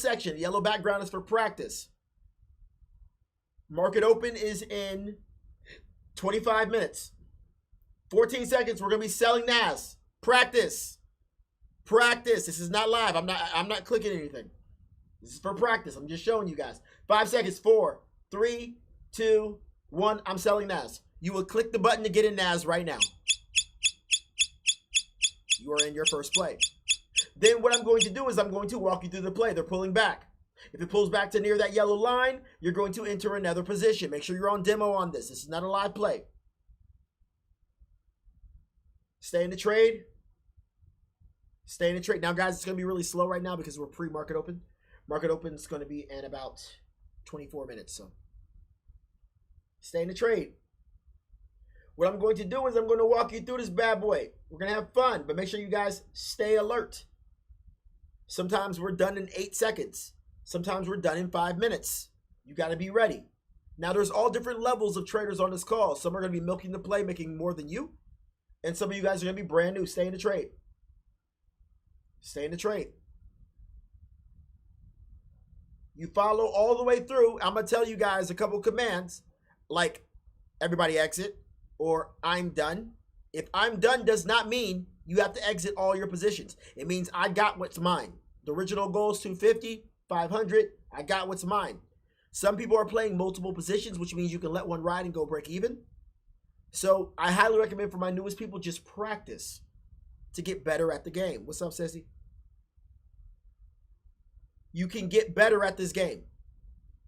section. The yellow background is for practice. Market open is in 25 minutes. 14 seconds. We're going to be selling NAS. Practice. Practice. This is not live. I'm not clicking anything. This is for practice. I'm just showing you guys. 5 seconds. 4, 3, 2, 1. I'm selling NAS. You will click the button to get in NAS right now. You are in your first play. Then what I'm going to do is I'm going to walk you through the play. They're pulling back. If it pulls back to near that yellow line, you're going to enter another position. Make sure you're on demo on this. This is not a live play. Stay in the trade. Stay in the trade. Now, guys, it's going to be really slow right now because we're pre-market open. Market open is going to be in about 24 minutes. So stay in the trade. What I'm going to do is I'm going to walk you through this bad boy. We're going to have fun, but make sure you guys stay alert. Sometimes we're done in 8 seconds. Sometimes we're done in 5 minutes. You got to be ready. Now, there's all different levels of traders on this call. Some are going to be milking the play, making more than you. And some of you guys are going to be brand new. Stay in the trade. Stay in the trade. You follow all the way through. I'm going to tell you guys a couple commands like everybody exit or I'm done. If I'm done does not mean you have to exit all your positions. It means I got what's mine. The original goal is 250, 500. I got what's mine. Some people are playing multiple positions, which means you can let one ride and go break even. So I highly recommend for my newest people, just practice to get better at the game. What's up, Ceci? You can get better at this game.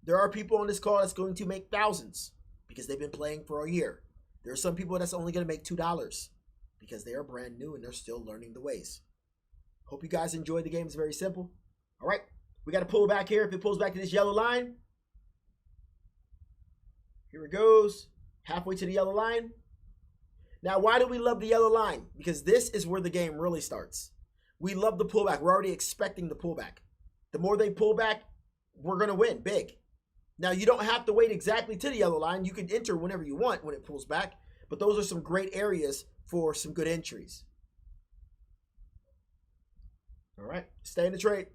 There are people on this call that's going to make thousands because they've been playing for a year. There are some people that's only going to make $2 because they are brand new and they're still learning the ways. Hope you guys enjoy the game. It's very simple. All right. We got to pull back here. If it pulls back to this yellow line, here it goes. Halfway to the yellow line. Now, why do we love the yellow line? Because this is where the game really starts. We love the pullback. We're already expecting the pullback. The more they pull back, we're going to win big. Now, you don't have to wait exactly to the yellow line. You can enter whenever you want when it pulls back. But those are some great areas for some good entries. All right. Stay in the trade.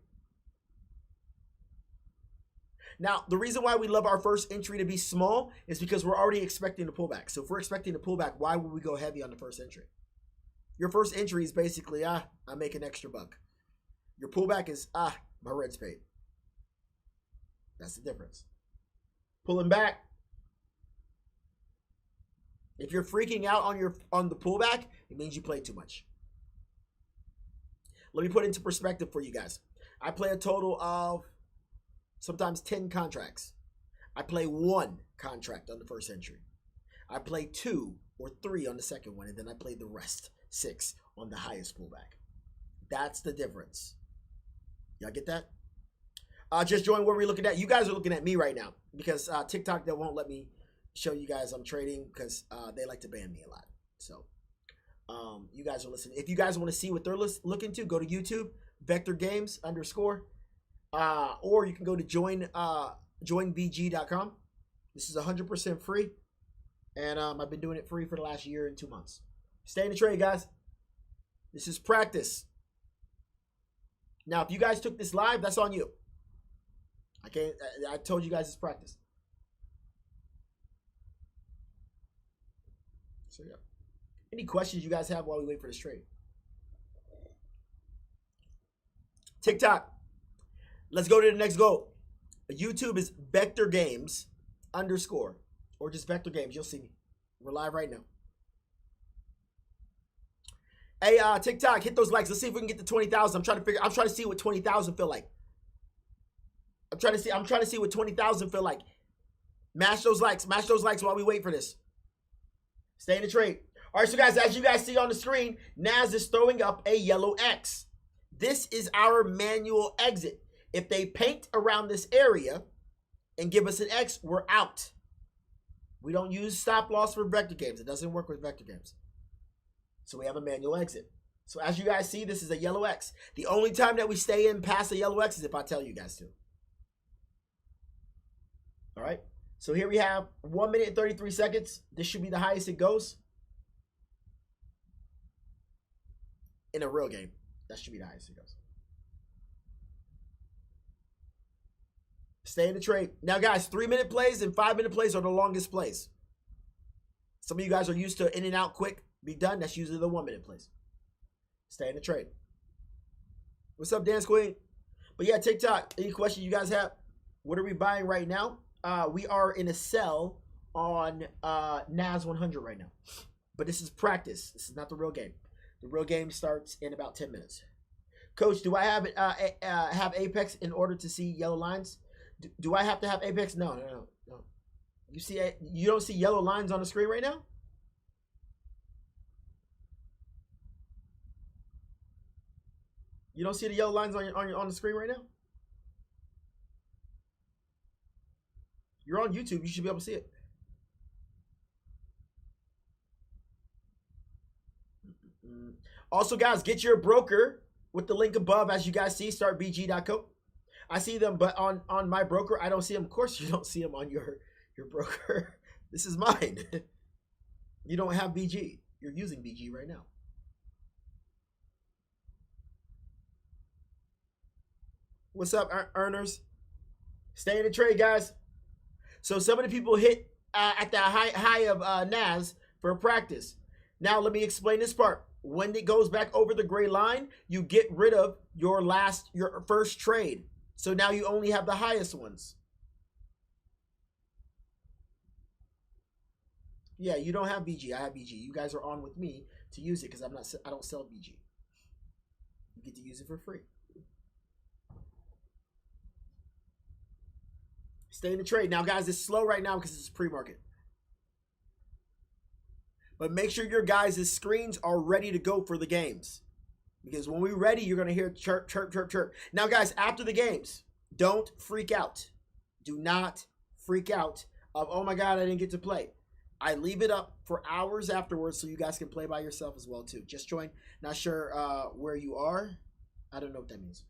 Now, the reason why we love our first entry to be small is because we're already expecting the pullback. So if we're expecting the pullback, why would we go heavy on the first entry? Your first entry is basically, I make an extra buck. Your pullback is, my rent's paid. That's the difference. Pulling back. If you're freaking out on the pullback, it means you play too much. Let me put it into perspective for you guys. I play a total of sometimes 10 contracts. I play 1 contract on the first entry. I play 2 or 3 on the second one, and then I play the rest, 6 on the highest pullback. That's the difference. Y'all get that? Just join what we're looking at. You guys are looking at me right now because TikTok, they won't let me show you guys I'm trading because they like to ban me a lot. So you guys are listening. If you guys want to see what they're looking to, go to YouTube, Vector Games _ or you can go to joinvg.com. This is 100% free. And I've been doing it free for the last year and 2 months. Stay in the trade, guys. This is practice. Now, if you guys took this live, that's on you. I told you guys it's practice. So, yeah. Any questions you guys have while we wait for this trade? TikTok. Let's go to the next goal. YouTube is Vector Games _ or just Vector Games. You'll see me. We're live right now. Hey, TikTok, hit those likes. Let's see if we can get to 20,000. I'm trying to see what 20,000 feel like. I'm trying to see what 20,000 feel like. Mash those likes. Mash those likes while we wait for this. Stay in the trade. All right, so guys, as you guys see on the screen, NAS is throwing up a yellow X. This is our manual exit. If they paint around this area and give us an X, we're out. We don't use stop loss for Vector Games. It doesn't work with Vector Games. So we have a manual exit. So as you guys see, this is a yellow X. The only time that we stay in past a yellow X is if I tell you guys to. All right. So here we have 1 minute and 33 seconds. This should be the highest it goes. In a real game, that should be the highest it goes. Stay in the trade. Now, guys, 3-minute plays and 5-minute plays are the longest plays. Some of you guys are used to in and out quick, be done. That's usually the 1-minute plays. Stay in the trade. What's up, Dance Queen? But yeah, TikTok, any questions you guys have? What are we buying right now? We are in a sell on NAS 100 right now. But this is practice. This is not the real game. The real game starts in about 10 minutes. Coach, do I have Apex in order to see yellow lines? Do I have to have Apex? No. You don't see yellow lines on the screen right now? You don't see the yellow lines on the screen right now? You're on YouTube. You should be able to see it. Also, guys, get your broker with the link above. As you guys see, startbg.co. I see them, but on my broker, I don't see them. Of course, you don't see them on your broker. This is mine. You don't have BG. You're using BG right now. What's up, earners? Stay in the trade, guys. So some of the people hit at the high of NAS for practice. Now let me explain this part. When it goes back over the gray line, you get rid of your first trade. So now you only have the highest ones. Yeah, you don't have BG. I have BG. You guys are on with me to use it because I don't sell BG. You get to use it for free. Stay in the trade. Now, guys, it's slow right now because it's pre-market. But make sure your guys' screens are ready to go for the games. Because when we're ready, you're going to hear chirp, chirp, chirp, chirp. Now, guys, after the games, don't freak out. Do not freak out of, oh my God, I didn't get to play. I leave it up for hours afterwards so you guys can play by yourself as well, too. Just join. Not sure where you are. I don't know what that means.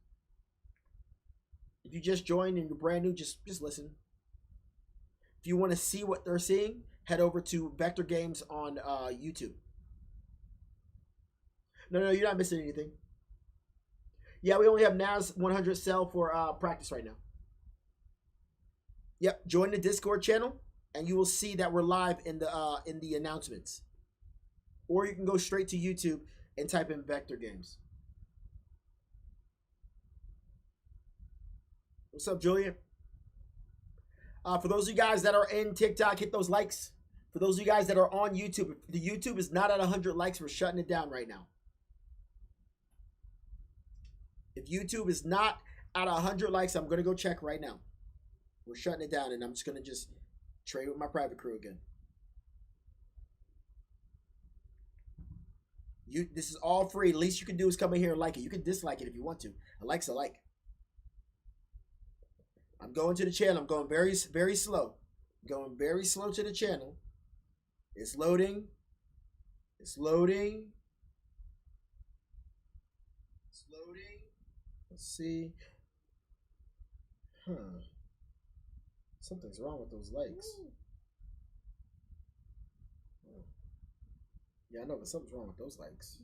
If you just joined and you're brand new, just listen. If you want to see what they're seeing, head over to Vector Games on YouTube. No, you're not missing anything. Yeah, we only have NAS 100 sell for practice right now. Yep, join the Discord channel, and you will see that we're live in the announcements. Or you can go straight to YouTube and type in Vector Games. What's up, Julian? For those of you guys that are in TikTok, hit those likes. For those of you guys that are on YouTube, if the YouTube is not at 100 likes, we're shutting it down right now. If YouTube is not at 100 likes, I'm going to go check right now. We're shutting it down, and I'm just going to trade with my private crew again. This is all free. The least you can do is come in here and like it. You can dislike it if you want to. A like's a like. I'm going to the channel. I'm going very, very slow. Going very slow to the channel. It's loading. It's loading. It's loading. Let's see. Something's wrong with those likes. Yeah, I know, but something's wrong with those likes.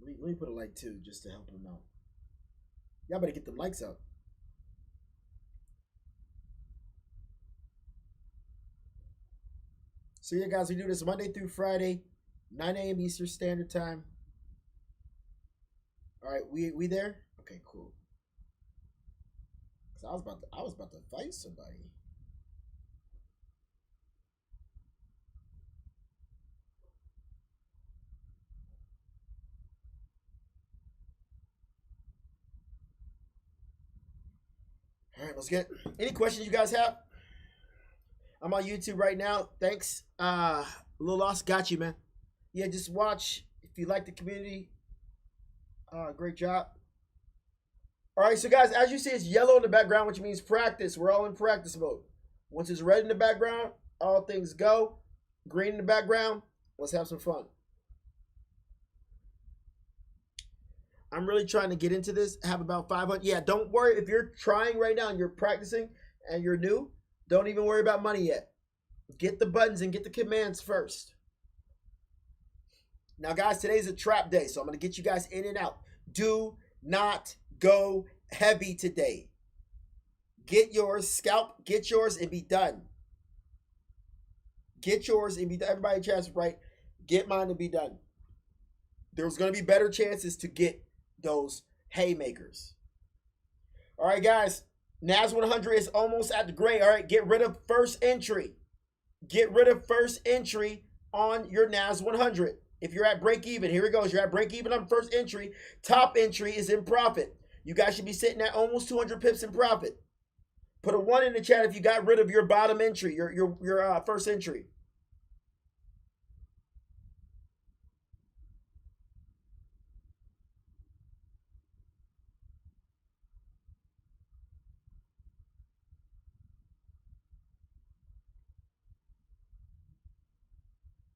Let me put a like too, just to help them out. Y'all better get them likes up. So yeah, guys, we do this Monday through Friday, 9 a.m. Eastern Standard Time. All right, we there? Okay, cool. Cause I was about to fight somebody. All right, let's get any questions you guys have. I'm on YouTube right now. Thanks. Lil Lost, got you, man. Yeah, just watch if you like the community. Great job. All right, so guys, as you see, it's yellow in the background, which means practice. We're all in practice mode. Once it's red in the background, all things go. Green in the background, let's have some fun. I'm really trying to get into this. Have about 500. Yeah, don't worry. If you're trying right now and you're practicing and you're new, don't even worry about money yet. Get the buttons and get the commands first. Now, guys, today's a trap day, so I'm going to get you guys in and out. Do not go heavy today. Get yours, scalp, get yours, and be done. Get yours and be done. Everybody chance right. Get mine and be done. There's going to be better chances to get those haymakers. All right, guys. NAS 100 is almost at the gray. All right, get rid of first entry. Get rid of first entry on your NAS 100. If you're at break even, here it goes. You're at break even on first entry. Top entry is in profit. You guys should be sitting at almost 200 pips in profit. Put a 1 in the chat if you got rid of your bottom entry, your first entry.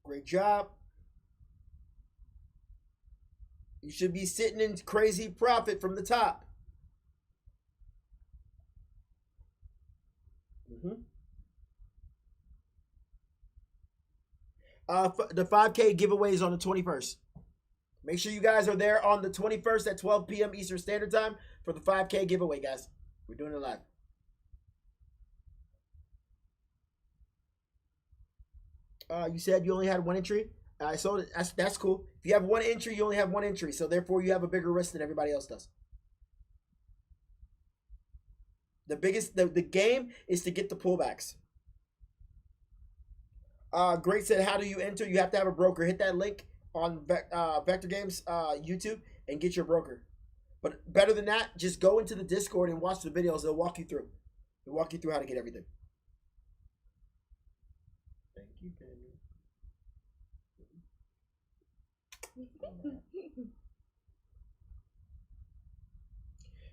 Great job. You should be sitting in crazy profit from the top. The 5K giveaway is on the 21st. Make sure you guys are there on the 21st at 12 p.m. Eastern Standard Time for the 5K giveaway, guys. We're doing it live. You said you only had 1 entry. So that's cool. If you have 1 entry, you only have 1 entry. So therefore, you have a bigger risk than everybody else does. The game is to get the pullbacks. Great said, how do you enter? You have to have a broker. Hit that link on Vector Games YouTube and get your broker. But better than that, just go into the Discord and watch the videos. They'll walk you through. They'll walk you through how to get everything. Thank you, Penny.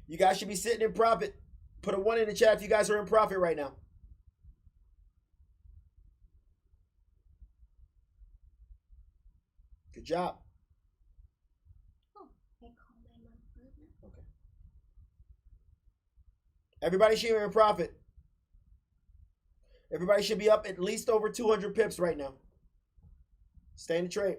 You guys should be sitting in profit. Put a 1 in the chat if you guys are in profit right now. Good job. Okay. Everybody should be in profit. Everybody should be up at least over 200 pips right now. Stay in the trade.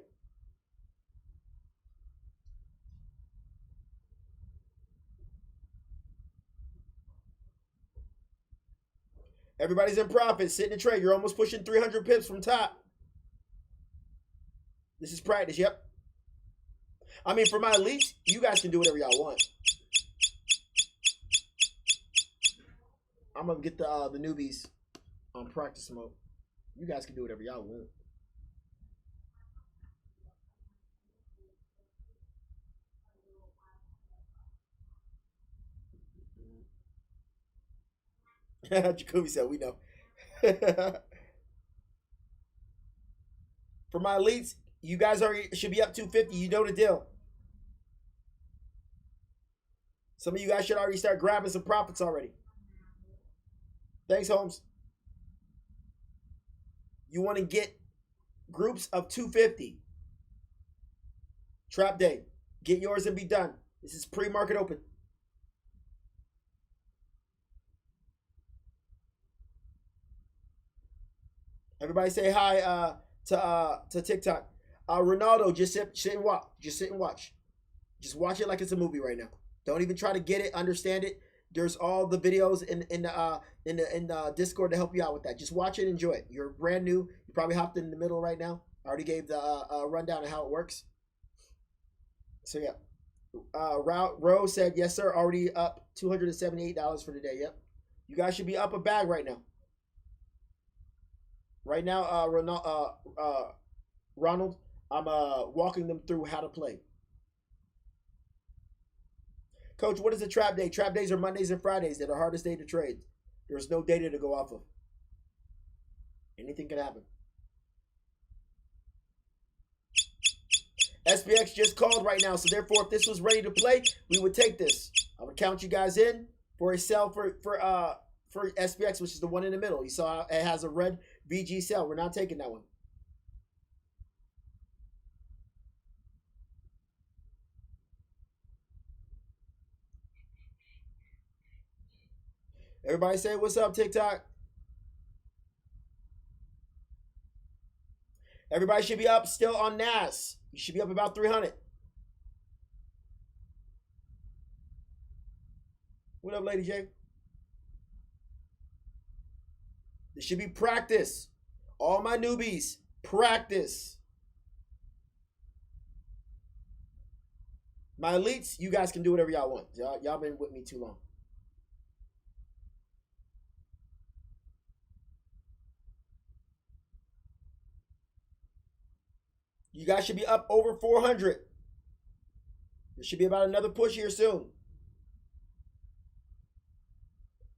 Everybody's in profit. Sit in the trade. You're almost pushing 300 pips from top. This is practice. Yep. I mean, for my elites, you guys can do whatever y'all want. I'm gonna get the newbies on practice mode. You guys can do whatever y'all want. Jacoby said, we know. For my elites, you guys should be up 250. You know the deal. Some of you guys should already start grabbing some profits already. Thanks, Holmes. You want to get groups of 250. Trap day. Get yours and be done. This is pre-market open. Everybody say hi to TikTok. Ronaldo, just sit and watch. Just sit and watch. Just watch it like it's a movie right now. Don't even try to get it, understand it. There's all the videos in the Discord to help you out with that. Just watch it, enjoy it. You're brand new. You probably hopped in the middle right now. I already gave the rundown of how it works. So yeah, Rose said yes, sir. Already up $278 for the day. Yep, you guys should be up a bag right now. Right now, Ronald, I'm walking them through how to play. Coach, what is a trap day? Trap days are Mondays and Fridays. They're the hardest day to trade. There's no data to go off of. Anything can happen. SPX just called right now, so therefore, if this was ready to play, we would take this. I would count you guys in for a sell for SPX, which is the one in the middle. You saw it has a red VG sell. We're not taking that one. Everybody say what's up, TikTok. Everybody should be up still on NAS. You should be up about 300. What up, Lady J? It should be practice. All my newbies, practice. My elites, you guys can do whatever y'all want. Y'all been with me too long. You guys should be up over 400. There should be about another push here soon.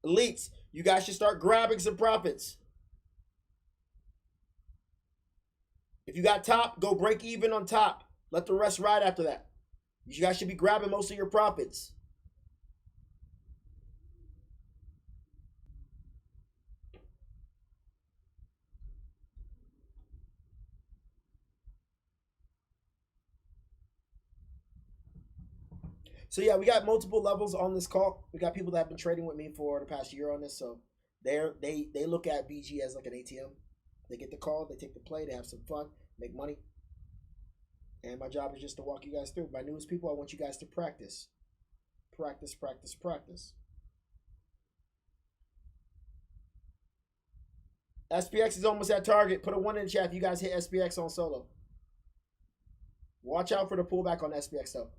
Elites, you guys should start grabbing some profits. If you got top, go break even on top. Let the rest ride after that. You guys should be grabbing most of your profits. So yeah, we got multiple levels on this call. We got people that have been trading with me for the past year on this. So they look at BG as like an ATM. They get the call, they take the play, they have some fun, make money. And my job is just to walk you guys through. My newest people, I want you guys to practice. Practice, practice, practice. SPX is almost at target. Put a 1 in the chat if you guys hit SPX on solo. Watch out for the pullback on SPX though.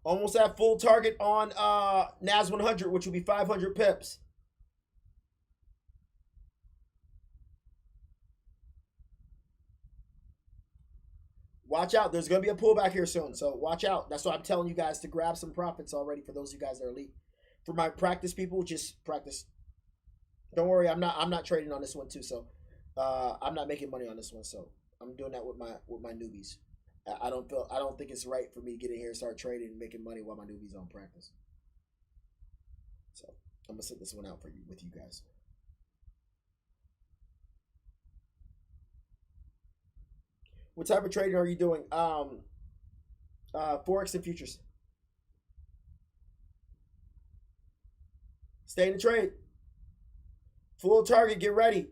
Almost at full target on NAS 100, which will be 500 pips. Watch out. There's going to be a pullback here soon. So watch out. That's why I'm telling you guys to grab some profits already for those of you guys that are elite. For my practice people, just practice. Don't worry, I'm not trading on this one too. So I'm not making money on this one. So I'm doing that with my newbies. I don't think it's right for me to get in here and start trading and making money while my newbies on practice. So I'm gonna sit this one out for you with you guys. What type of trading are you doing? Forex and futures. Stay in the trade. Full target, get ready.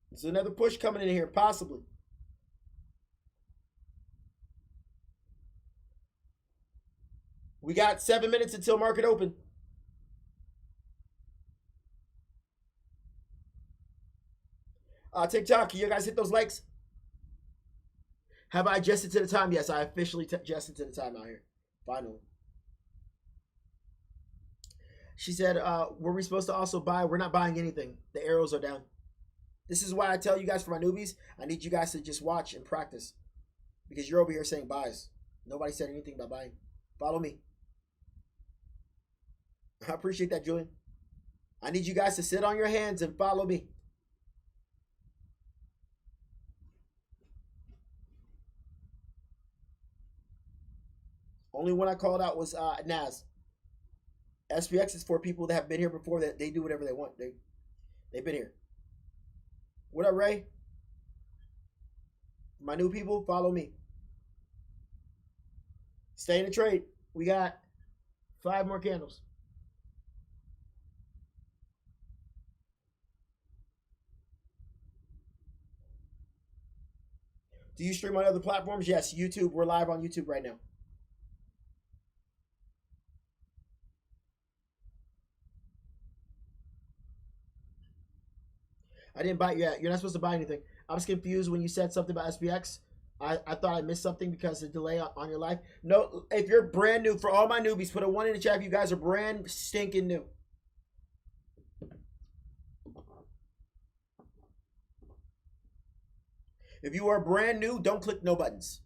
There's another push coming in here, possibly. We got 7 minutes until market open. TikTok, can you guys hit those likes? Have I adjusted to the time? Yes, I officially adjusted to the time out here. Finally. She said, were we supposed to also buy? We're not buying anything. The arrows are down. This is why I tell you guys, for my newbies, I need you guys to just watch and practice. Because you're over here saying buys. Nobody said anything about buying. Follow me. I appreciate that, Julian. I need you guys to sit on your hands and follow me. Only one I called out was NAS. SPX is for people that have been here before, that they do whatever they want. They've been here. What up, Ray? My new people, follow me. Stay in the trade. We got 5 more candles. Do you stream on other platforms? Yes, YouTube. We're live on YouTube right now. I didn't buy it yet. You're not supposed to buy anything. I was confused when you said something about SPX. I thought I missed something because of the delay on your life. No, if you're brand new, for all my newbies, put a 1 in the chat if you guys are brand stinking new. If you are brand new, don't click no buttons.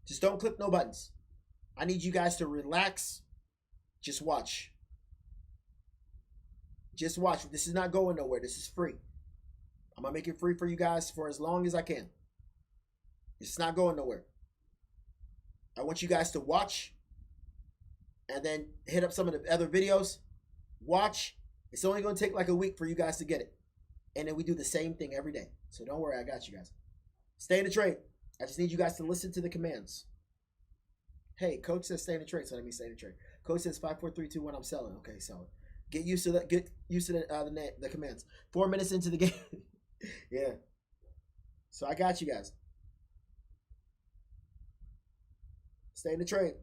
Just don't click no buttons. I need you guys to relax. Just watch. Just watch. This is not going nowhere. This is free. I'm going to make it free for you guys for as long as I can. It's not going nowhere. I want you guys to watch and then hit up some of the other videos. Watch. It's only going to take like a week for you guys to get it. And then we do the same thing every day. So don't worry. I got you guys. Stay in the trade. I just need you guys to listen to the commands. Hey, coach says stay in the trade. So let me stay in the trade. Coach says 5, 4, 3, 2, 1. I'm selling. Okay, selling. Get used to that. Get used to the commands. 4 minutes into the game. Yeah. So I got you guys. Stay in the trade.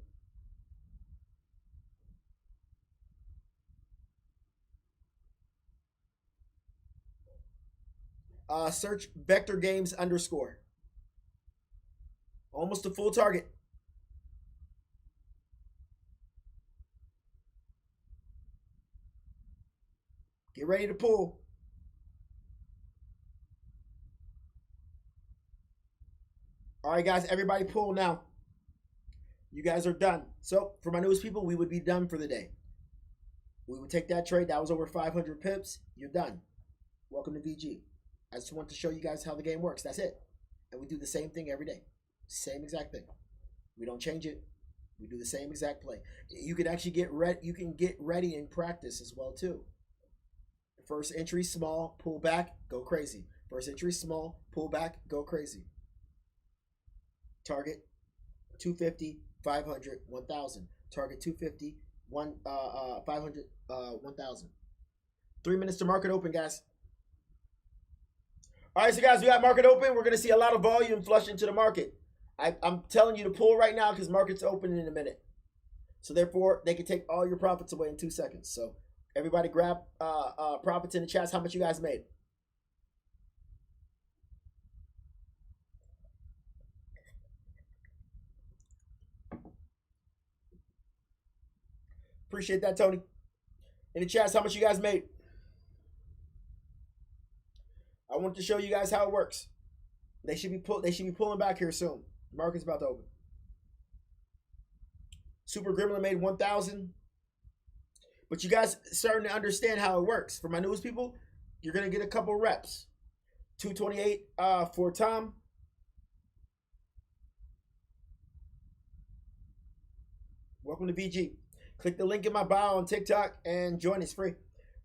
Search Vector Games _ almost a full target. Get ready to pull. All right, guys, everybody pull now. You guys are done. So for my newest people, we would be done for the day. We would take that trade. That was over 500 pips. You're done. Welcome to VG. I just want to show you guys how the game works. That's it. And we do the same thing every day. Same exact thing. We don't change it. We do the same exact play. You can actually get ready. You can get ready in practice as well too. First entry small, pull back, go crazy. First entry small, pull back, go crazy. Target 250, 500, 1000. Target 250, 500, 1000. 3 minutes to market open, guys. All right, so guys, we got market open. We're going to see a lot of volume flush into the market. I'm telling you to pull right now because market's open in a minute. So therefore, they can take all your profits away in 2 seconds. So everybody grab profits in the chats. How much you guys made? Appreciate that, Tony. In the chats, how much you guys made? I want to show you guys how it works. They should be pulling back here soon. Market's about to open. Super Gremlin made 1,000. But you guys starting to understand how it works. For my newest people, you're gonna get a couple reps. 228 for Tom. Welcome to VG. Click the link in my bio on TikTok and join. It's free.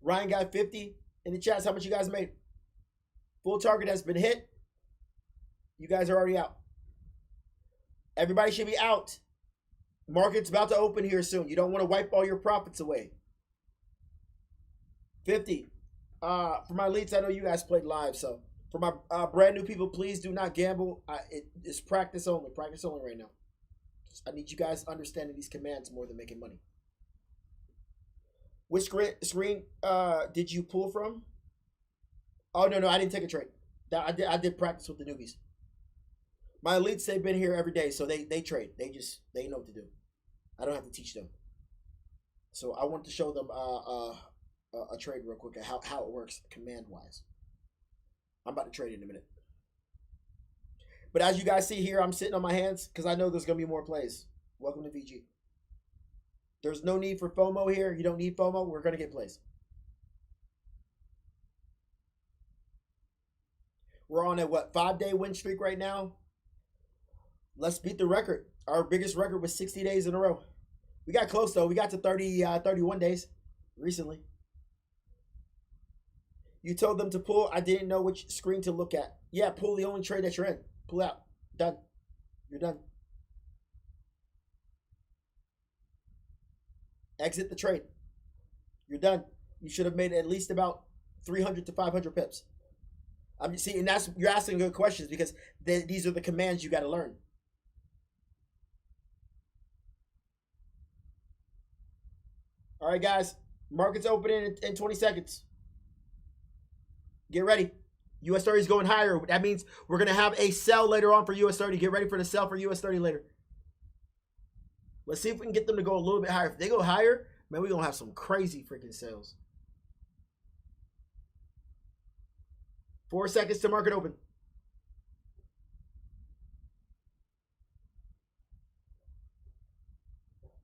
Ryan got 50 in the chats. How much you guys made? Full target has been hit. You guys are already out. Everybody should be out. Market's about to open here soon. You don't want to wipe all your profits away. 50. For my elites, I know you guys played live, so for my brand new people, please do not gamble. It's practice only. Practice only right now. I need you guys understanding these commands more than making money. Which screen did you pull from? Oh, no, I didn't take a trade. I did practice with the newbies. My elites, they've been here every day, so they trade. They know what to do. I don't have to teach them. So I want to show them a trade real quick, how it works command-wise. I'm about to trade in a minute. But as you guys see here, I'm sitting on my hands because I know there's going to be more plays. Welcome to VG. There's no need for FOMO here. You don't need FOMO. We're going to get plays. We're on a, 5-day win streak right now. Let's beat the record. Our biggest record was 60 days in a row. We got close, though. We got to 31 days recently. You told them to pull. I didn't know which screen to look at. Yeah, pull the only trade that you're in. Pull out. Done. You're done. Exit the trade. You're done. You should have made at least about 300 to 500 pips. See, and you're asking good questions because these are the commands you got to learn. All right, guys. Market's opening in 20 seconds. Get ready. US 30 is going higher. That means we're going to have a sell later on for US 30. Get ready for the sell for US 30 later. Let's see if we can get them to go a little bit higher. If they go higher, man, we're going to have some crazy freaking sales. 4 seconds to market open.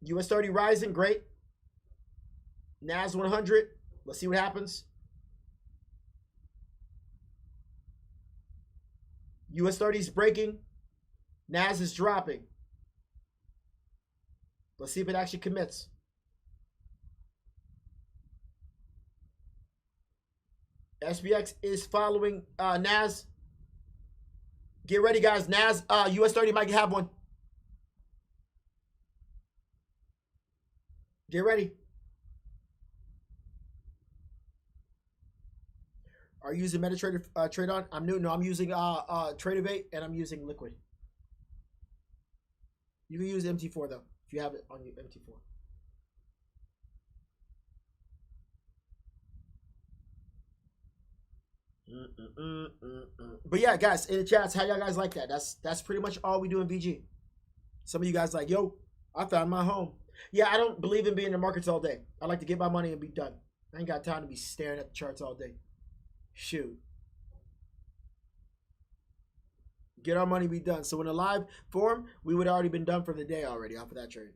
US 30 rising, great. NAS 100. Let's see what happens. US 30 is breaking. NAS is dropping. Let's see if it actually commits. SPX is following NAS. Get ready, guys. NAS, US 30 might have one. Get ready. Are you using MetaTrader Trade On? I'm new. No, I'm using Tradeovate and I'm using Liquid. You can use MT4 though if you have it on your MT4. But yeah, guys, in the chats, how y'all guys like that? That's pretty much all we do in VG. Some of you guys like, yo, I found my home. Yeah, I don't believe in being in the markets all day. I like to get my money and be done. I ain't got time to be staring at the charts all day. Shoot. Get our money, be done. So in a live form, we would have already been done for the day already off of that trade.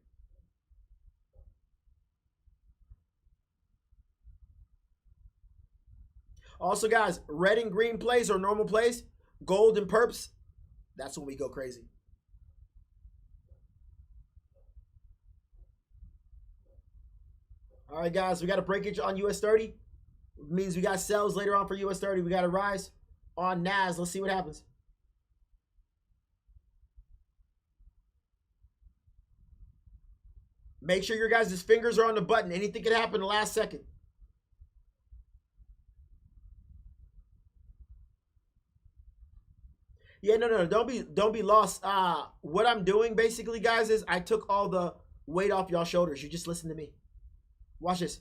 Also, guys, red and green plays or normal plays, gold and perps, that's when we go crazy. All right, guys, we got a breakage on US 30. It means we got sells later on for US 30. We got a rise on NAS. Let's see what happens. Make sure your guys' fingers are on the button. Anything can happen in the last second. Yeah, no, don't be lost. What I'm doing basically, guys, is I took all the weight off y'all shoulders. You just listen to me. Watch this.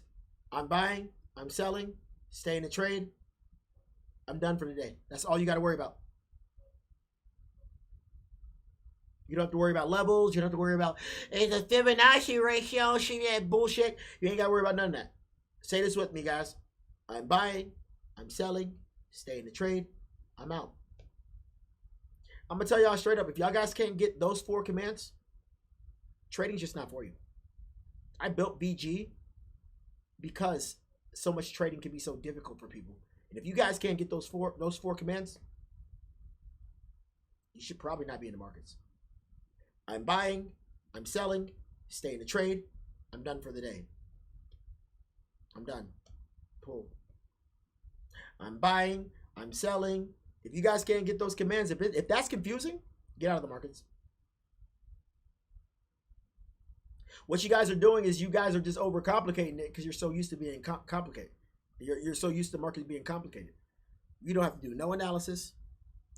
I'm buying, I'm selling, stay in the trade. I'm done for the day. That's all you got to worry about. You don't have to worry about levels. You don't have to worry about it's a Fibonacci ratio. That bullshit. You ain't got to worry about none of that. Say this with me, guys. I'm buying, I'm selling, stay in the trade. I'm out. I'm going to tell y'all straight up, if y'all guys can't get those 4 commands, trading's just not for you. I built VG because so much trading can be so difficult for people. And if you guys can't get those four commands, you should probably not be in the markets. I'm buying, I'm selling, stay in the trade. I'm done for the day. I'm done. Pull. I'm buying, I'm selling. If you guys can't get those commands, if that's confusing, get out of the markets. What you guys are doing is you guys are just overcomplicating it because you're so used to being complicated. You're so used to markets being complicated. You don't have to do no analysis.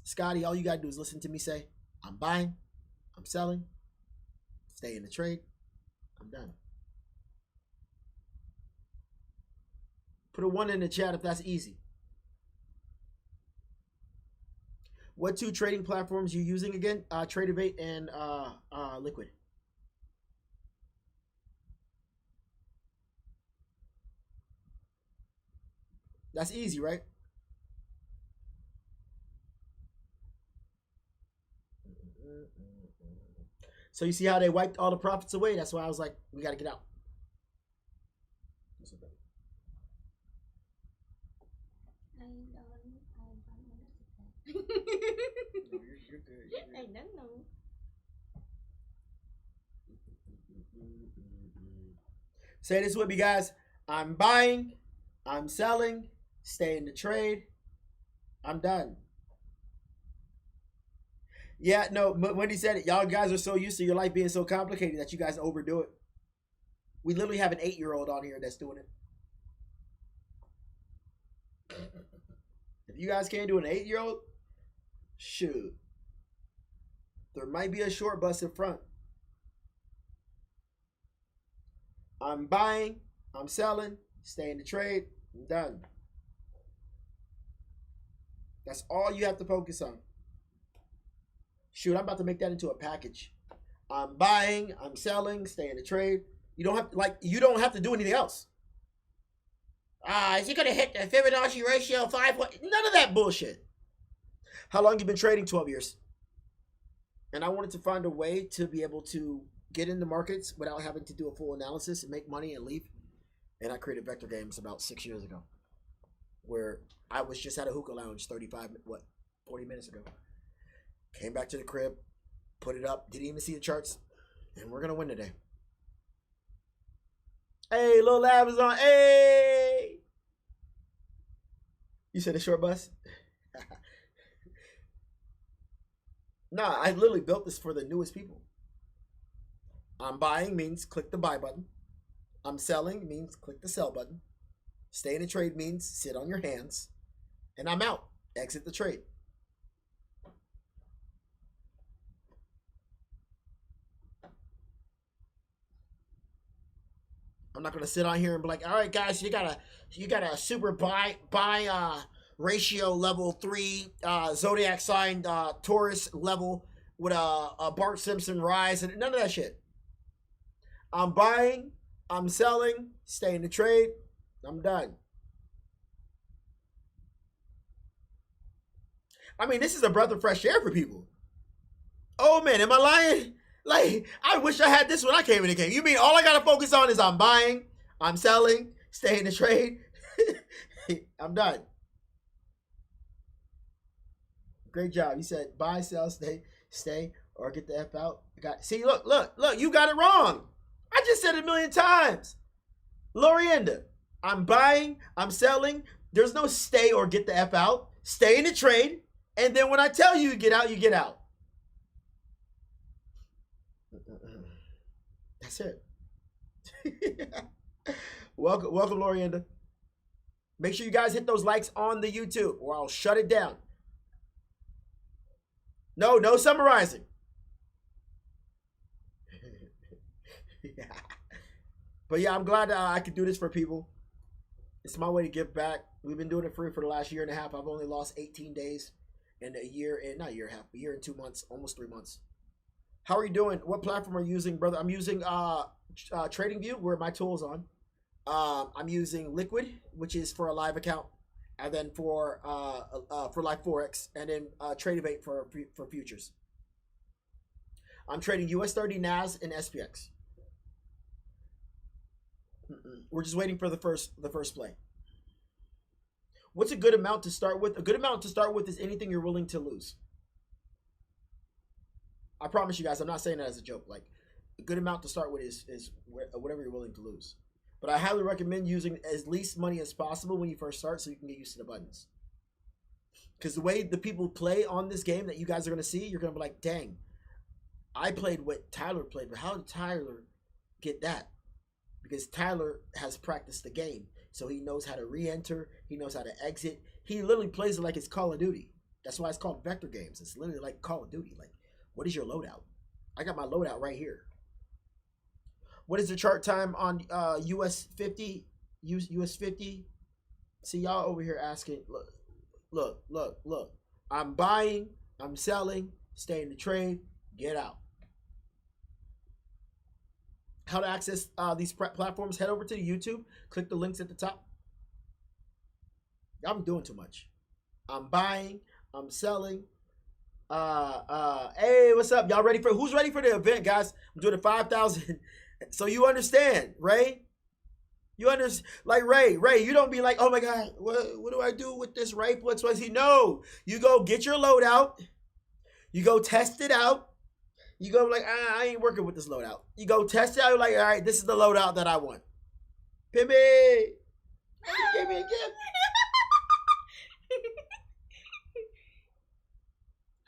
Scotty, all you got to do is listen to me say, I'm buying, I'm selling, stay in the trade, I'm done. Put a 1 in the chat if that's easy. What 2 trading platforms you using again? Tradeovate and Liquid. That's easy, right? So you see how they wiped all the profits away? That's why I was like, we got to get out. I don't know. Say this with me, guys. I'm buying, I'm selling, stay in the trade. I'm done. Yeah, no, when he said it, y'all guys are so used to your life being so complicated that you guys overdo it. We literally have an 8-year-old on here that's doing it. If you guys can't do an 8-year-old, shoot. There might be a short bus in front. I'm buying, I'm selling, stay in the trade, I'm done. That's all you have to focus on. Shoot, I'm about to make that into a package. I'm buying, I'm selling, stay in the trade. You don't have to do anything else. Is he gonna hit the Fibonacci ratio 5? None of that bullshit. How long you been trading? 12 years. And I wanted to find a way to be able to get in the markets without having to do a full analysis and make money and leave. And I created Vector Games about 6 years ago, where I was just at a hookah lounge 40 minutes ago. Came back to the crib, put it up, didn't even see the charts, and we're gonna win today. Hey, Lil Lab is on. Hey, you said a short bus? Nah, I literally built this for the newest people. I'm buying means click the buy button. I'm selling means click the sell button. Stay in a trade means sit on your hands. And I'm out. Exit the trade. I'm not gonna sit on here and be like, all right, guys, you got a super buy ratio level 3 zodiac sign Taurus level with a Bart Simpson rise and none of that shit. I'm buying, I'm selling, stay in the trade, I'm done. I mean, this is a breath of fresh air for people. Oh man, am I lying? Like, I wish I had this when I came in the game. You mean all I gotta focus on is I'm buying, I'm selling, stay in the trade? I'm done. Great job. You said buy, sell, stay, or get the F out. See, look, you got it wrong. I just said it a million times. Lorienda, I'm buying, I'm selling. There's no stay or get the F out. Stay in the trade, and then when I tell you get out, you get out. That's it. welcome, Lorienda. Make sure you guys hit those likes on the YouTube, or I'll shut it down. No summarizing. Yeah. But yeah, I'm glad I could do this for people. It's my way to give back. We've been doing it free for the last year and a half. I've only lost 18 days in a year, and not a year and a half, a year and 2 months, almost 3 months. How are you doing? What platform are you using, brother? I'm using TradingView, where my tool's on. I'm using Liquid, which is for a live account, and then for live Forex, and then Tradevate for futures. I'm trading US30, NAS, and SPX. We're just waiting for the first play. What's a good amount to start with? A good amount to start with is anything you're willing to lose. I promise you guys, I'm not saying that as a joke. Like, a good amount to start with is whatever you're willing to lose. But I highly recommend using as least money as possible when you first start, so you can get used to the buttons. Because the way the people play on this game that you guys are going to see, you're going to be like, dang, I played what Tyler played, but how did Tyler get that? Because Tyler has practiced the game, so he knows how to re-enter, he knows how to exit. He literally plays it like it's Call of Duty. That's why it's called vector games. It's literally like Call of Duty. Like, what is your loadout? I got my loadout right here. What is the chart time on US 50? US 50? See, y'all over here asking, look. I'm buying, I'm selling, stay in the trade, get out. How to access these platforms, head over to YouTube, click the links at the top. I'm doing too much. I'm buying, I'm selling. Hey, what's up? Y'all ready for, who's ready for the event, guys? I'm doing a 5,000. So you understand, Ray? You understand, like Ray, you don't be like, oh my God, what do I do with this Ray Plus? No, you go get your loadout. You go test it out. You go like, I ain't working with this loadout. You go test it out. You're like, all right, this is the loadout that I want. Pimmy, give me a gift.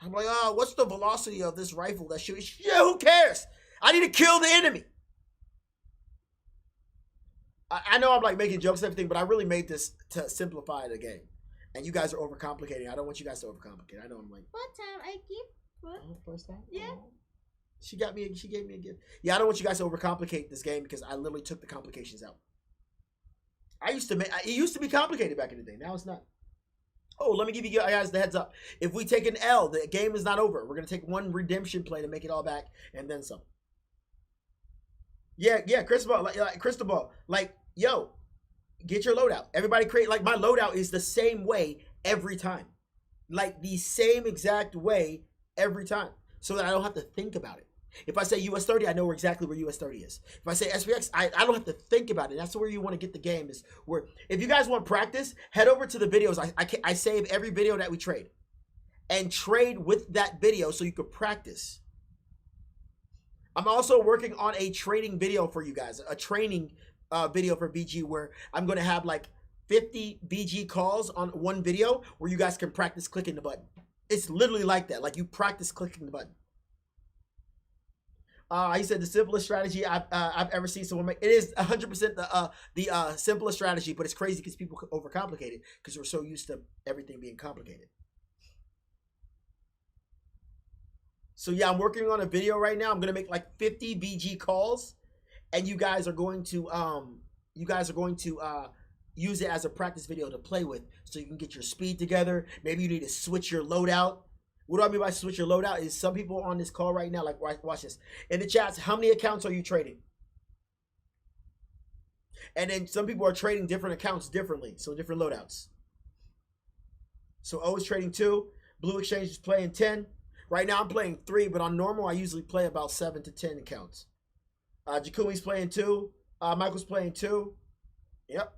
I'm like, oh, what's the velocity of this rifle that shoots? Yeah, who cares? I need to kill the enemy. I know I'm like making jokes and everything, but I really made this to simplify the game. And you guys are overcomplicating. I don't want you guys to overcomplicate. I know I'm like, what time I give? What? Oh, first time? Yeah. Oh. She gave me a gift. Yeah, I don't want you guys to overcomplicate this game because I literally took the complications out. It used to be complicated back in the day. Now it's not. Oh, let me give you guys the heads up. If we take an L, the game is not over. We're gonna take one redemption play to make it all back, and then some. Yeah, Cristobal, like, yo, get your loadout. Everybody create, like, my loadout is the same way every time. Like, the same exact way every time. So that I don't have to think about it. If I say US 30, I know exactly where US 30 is. If I say SPX, I don't have to think about it. That's where you want to get the game, is where, if you guys want practice, head over to the videos. I save every video that we trade. And trade with that video so you can practice. I'm also working on a trading video for you guys, a training video for BG, where I'm going to have like 50 BG calls on one video where you guys can practice clicking the button. It's literally like that. Like, you practice clicking the button. He said the simplest strategy I've ever seen someone make. It is 100% the simplest strategy, but it's crazy because people overcomplicate it because we're so used to everything being complicated. So yeah, I'm working on a video right now. I'm gonna make like 50 BG calls, and you guys are going to use it as a practice video to play with, so you can get your speed together. Maybe you need to switch your loadout. What do I mean by switch your loadout? Is some people on this call right now, like watch this in the chats. How many accounts are you trading? And then some people are trading different accounts differently, so different loadouts. So O is trading 2. Blue Exchange is playing 10. Right now I'm playing 3, but on normal I usually play about 7 to 10 accounts. Jakumi's playing 2. Michael's playing 2. Yep.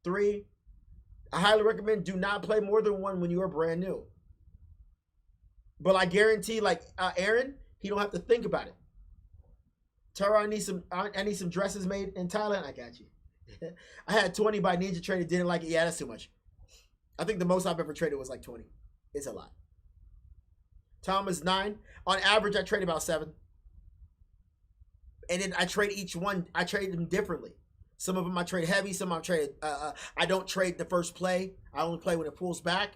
3. I highly recommend do not play more than 1 when you are brand new. But I guarantee, like Aaron, he don't have to think about it. Tara, I need some dresses made in Thailand. I got you. I had 20 by Ninja Trader, didn't like it. Yeah, that's too much. I think the most I've ever traded was like 20. It's a lot. Thomas 9. On average, I trade about 7. And then I trade each one. I trade them differently. Some of them I trade heavy. Some I trade. I don't trade the first play. I only play when it pulls back.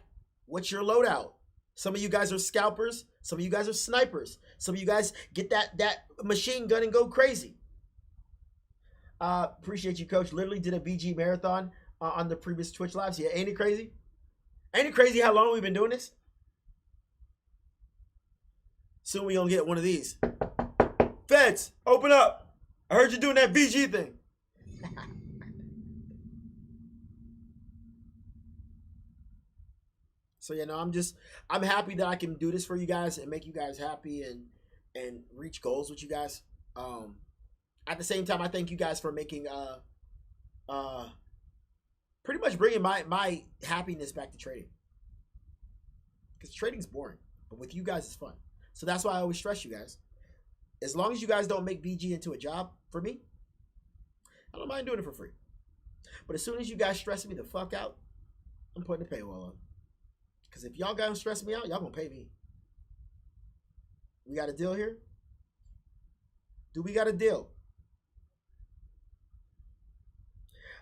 What's your loadout? Some of you guys are scalpers. Some of you guys are snipers. Some of you guys get that machine gun and go crazy. Appreciate you, Coach. Literally did a BG marathon on the previous Twitch lives. Yeah, ain't it crazy? Ain't it crazy how long we've been doing this? Soon we gonna get one of these. Feds, open up. I heard you doing that BG thing. So yeah, no, I'm happy that I can do this for you guys and make you guys happy and reach goals with you guys. At the same time, I thank you guys for making pretty much bringing my happiness back to trading. Because trading's boring, but with you guys it's fun. So that's why I always stress you guys. As long as you guys don't make BG into a job for me, I don't mind doing it for free. But as soon as you guys stress me the fuck out, I'm putting the paywall on. Because if y'all gonna stress me out, y'all gonna pay me. We got a deal here? Do we got a deal?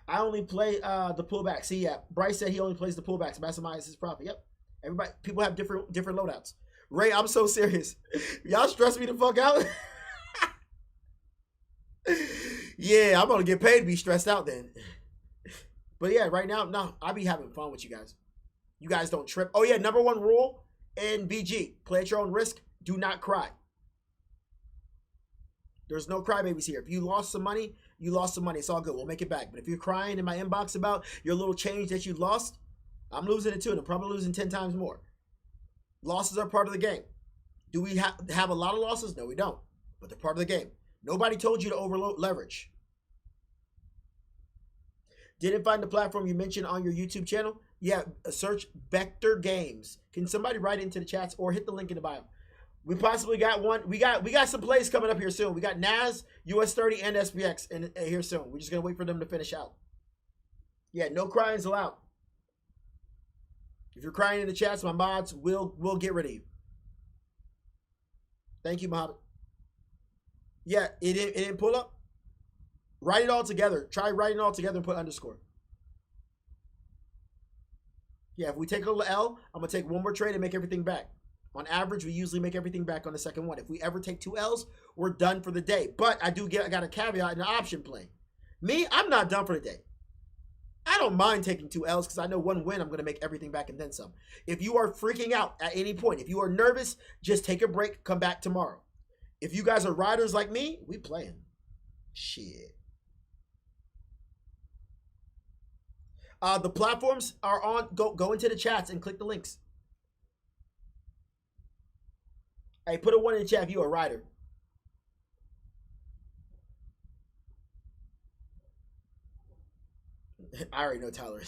I only play the pullback. See, yeah, Bryce said he only plays the pullbacks. Maximize his profit. Yep. Everybody, people have different loadouts. Ray, I'm so serious. Y'all stress me the fuck out. Yeah, I'm gonna get paid to be stressed out then. But yeah, right now, no, I be having fun with you guys. You guys don't trip. Oh yeah, number 1 rule in BG: play at your own risk. Do not cry. There's no crybabies here. If you lost some money, you lost some money. It's all good. We'll make it back. But if you're crying in my inbox about your little change that you lost, I'm losing it too, and I'm probably losing 10 times more. Losses are part of the game. Do we have a lot of losses? No, we don't. But they're part of the game. Nobody told you to overload leverage. Didn't find the platform you mentioned on your YouTube channel? Yeah, search Vector Games. Can somebody write into the chats or hit the link in the bio? We possibly got one. We got some plays coming up here soon. We got NAS, US30, and SPX in here soon. We're just gonna wait for them to finish out. Yeah, no crying's allowed. If you're crying in the chats, my mods will get rid of you. Thank you, Mohammed. Yeah, it didn't pull up. Write it all together. Try writing it all together and put underscore. Yeah, if we take a little L, I'm gonna take one more trade and make everything back. On average, we usually make everything back on the second one. If we ever take 2 L's, we're done for the day. But I got a caveat in the option play. Me, I'm not done for the day. I don't mind taking 2 L's because I know 1 win, I'm going to make everything back and then some. If you are freaking out at any point, if you are nervous, just take a break, come back tomorrow. If you guys are riders like me, we playing. Shit. The platforms are on. Go into the chats and click the links. Hey, put a 1 in the chat if you're a rider. I already know Tyler.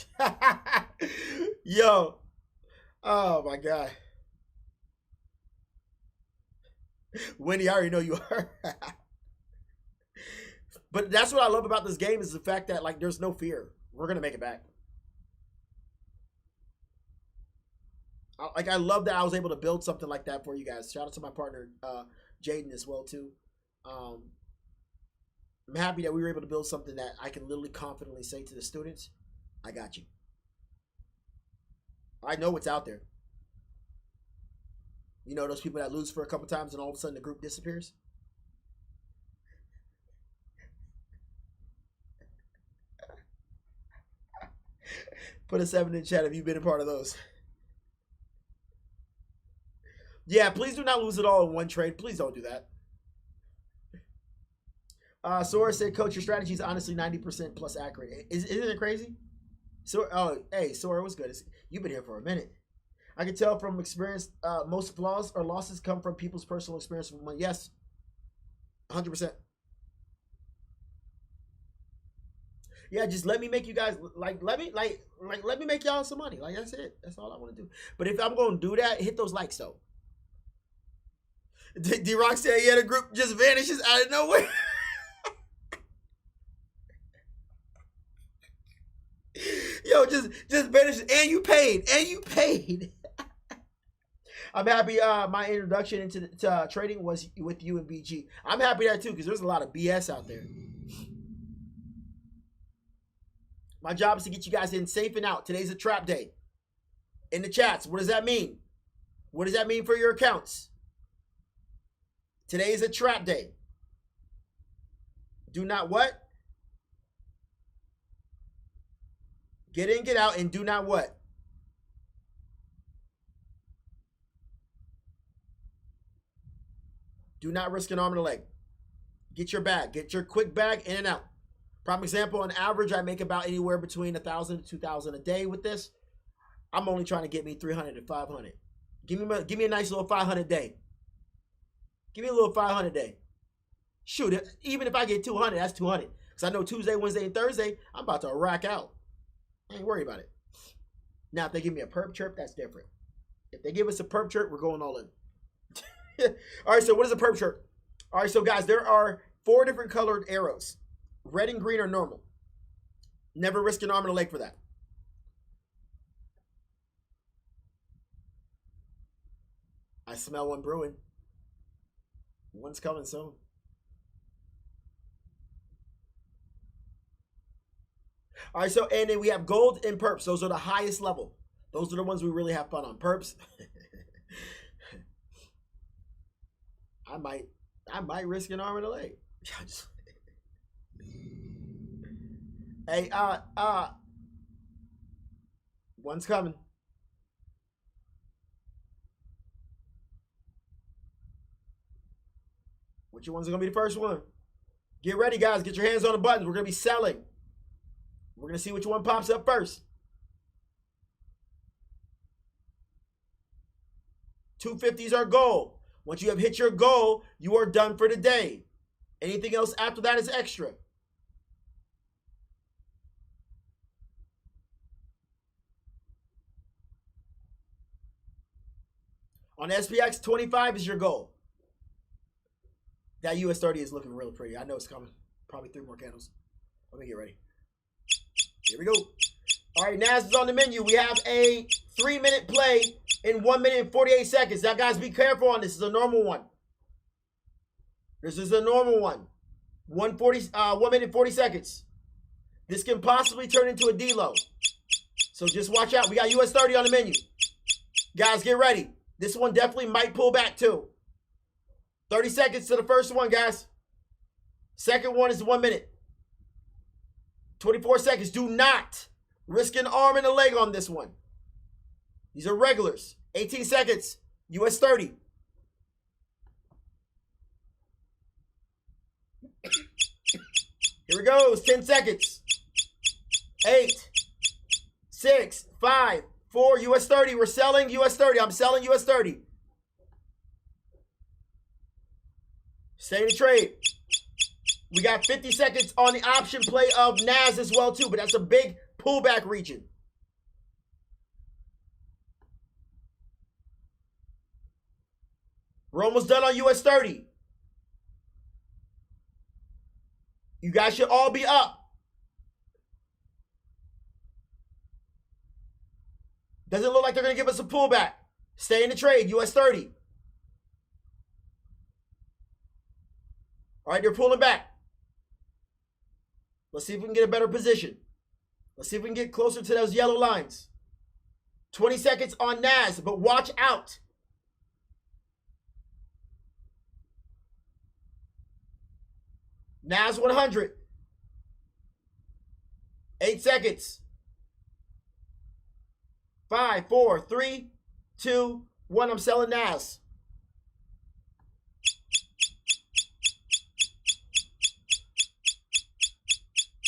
Yo. Oh my God. Wendy, I already know you are. But that's what I love about this game is the fact that like there's no fear. We're gonna make it back. I love that I was able to build something like that for you guys. Shout out to my partner, Jaden as well too. I'm happy that we were able to build something that I can literally confidently say to the students, I got you. I know what's out there. You know those people that lose for a couple times and all of a sudden the group disappears? Put a 7 in chat if you've been a part of those. Yeah, please do not lose it all in one trade. Please don't do that. Sora said, Coach, your strategy is honestly 90% plus accurate. Isn't it crazy? So, oh, hey, Sora, what's good? You've been here for a minute. I can tell from experience, most flaws or losses come from people's personal experience with money. Yes, 100%. Yeah, just let me make you guys let me make y'all some money. Like that's it. That's all I want to do. But if I'm gonna do that, hit those likes though. D-Rock said, yeah, the group just vanishes out of nowhere. Yo, just vanishes, and you paid. I'm happy. My introduction into trading was with you and BG. I'm happy that too because there's a lot of BS out there. My job is to get you guys in safe and out. Today's a trap day. In the chats, what does that mean? What does that mean for your accounts? Today is a trap day. Do not what? Get in, get out, and do not what? Do not risk an arm and a leg. Get your bag. Get your quick bag in and out. Prime example, on average, I make about anywhere between 1,000 to 2,000 a day with this. I'm only trying to get me 300 to 500. Give me a nice little 500 day. Give me a little 500 day. Shoot, even if I get 200, that's 200. Because I know Tuesday, Wednesday, and Thursday, I'm about to rack out. I ain't worried about it. Now, if they give me a perp chirp, that's different. If they give us a perp chirp, we're going all in. All right, so what is a perp chirp? All right, so guys, there are 4 different colored arrows. Red and green are normal. Never risk an arm and a leg for that. I smell one brewing. One's coming soon. All right, so and then we have gold and perps. Those are the highest level. Those are the ones we really have fun on. Perps. I might risk an arm and a leg. Hey, one's coming. Which one's gonna be the first one? Get ready, guys. Get your hands on the buttons. We're gonna be selling. We're gonna see which one pops up first. 250s are goal. Once you have hit your goal, you are done for the day. Anything else after that is extra. On SPX, 25 is your goal. That US 30 is looking really pretty. I know it's coming. Probably 3 more candles. Let me get ready. Here we go. All right, NAS is on the menu. We have a 3-minute play in 1 minute and 48 seconds. Now, guys, be careful on this. This is a normal one. This is a normal one. 1 minute and 40 seconds. This can possibly turn into a D-low. So just watch out. We got US 30 on the menu. Guys, get ready. This one definitely might pull back too. 30 seconds to the first one, guys. Second one is 1 minute. 24 seconds. Do not risk an arm and a leg on this one. These are regulars. 18 seconds. US 30. Here it goes. 10 seconds. 8, 6, 5, 4, US 30. We're selling US 30. I'm selling US 30. Stay in the trade. We got 50 seconds on the option play of NAS as well too, but that's a big pullback region. We're almost done on US 30. You guys should all be up. Doesn't look like they're going to give us a pullback. Stay in the trade, US 30. All right, they're pulling back. Let's see if we can get a better position. Let's see if we can get closer to those yellow lines. 20 seconds on NAS, but watch out. NAS 100. 8 seconds. 5, 4, 3, 2, 1. I'm selling NAS.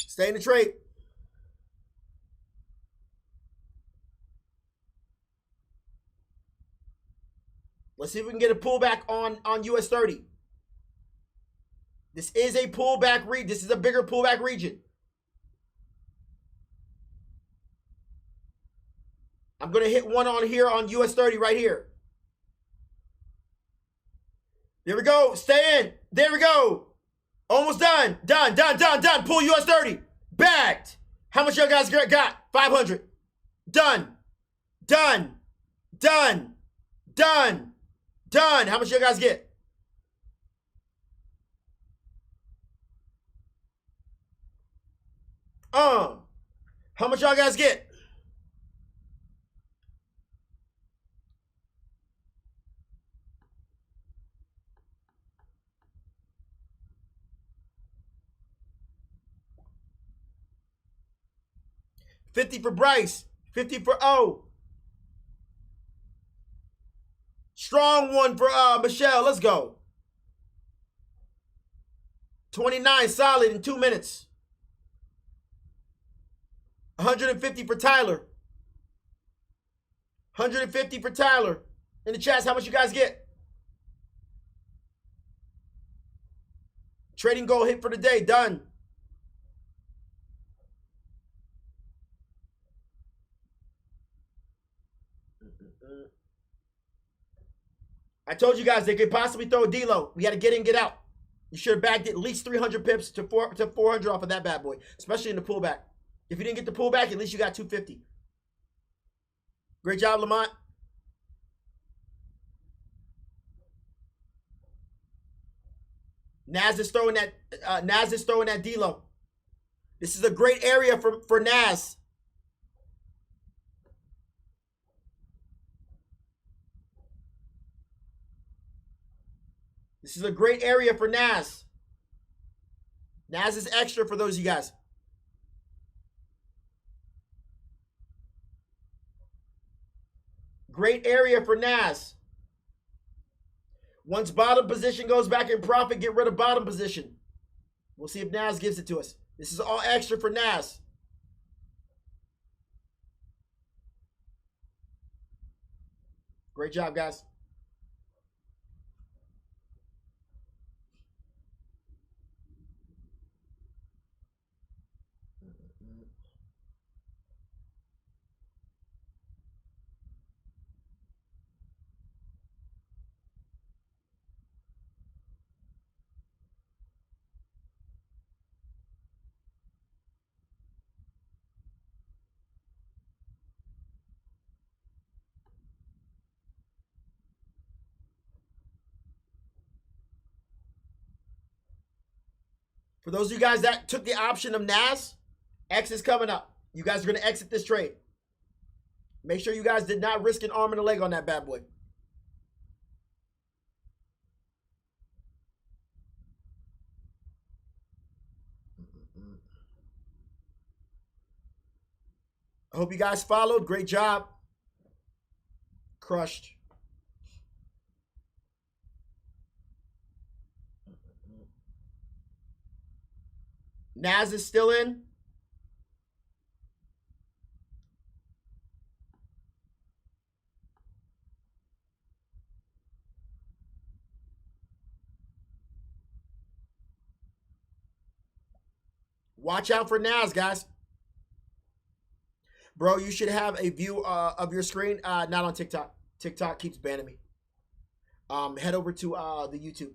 Stay in the trade. Let's see if we can get a pullback on US 30. This is a pullback region. This is a bigger pullback region. I'm going to hit one on here on US 30 right here. There we go. Stay in. There we go. Almost done. Done. Pull US 30. Bagged. How much y'all guys got? 500. Done. How much y'all guys get? How much y'all guys get? $50 for Bryce. $50 for O. Strong one for Michelle. Let's go. 29 solid in 2 minutes. 150 for Tyler. 150 for Tyler. In the chats, how much you guys get? Trading goal hit for the day. Done. I told you guys they could possibly throw a D-low. We got to get in, get out. You should have bagged at least 300 pips to 400 off of that bad boy, especially in the pullback. If you didn't get the pullback, at least you got 250. Great job, Lamont. Naz is throwing that D-low. This is a great area for Naz. This is a great area for Naz. Naz is extra for those of you guys. Great area for Naz. Once bottom position goes back in profit, get rid of bottom position. We'll see if Naz gives it to us. This is all extra for Naz. Great job, guys. For those of you guys that took the option of Naz, X is coming up. You guys are going to exit this trade. Make sure you guys did not risk an arm and a leg on that bad boy. I hope you guys followed. Great job. Crushed. Naz is still in. Watch out for Naz, guys. Bro, you should have a view of your screen. Not on TikTok. TikTok keeps banning me. Head over to the YouTube.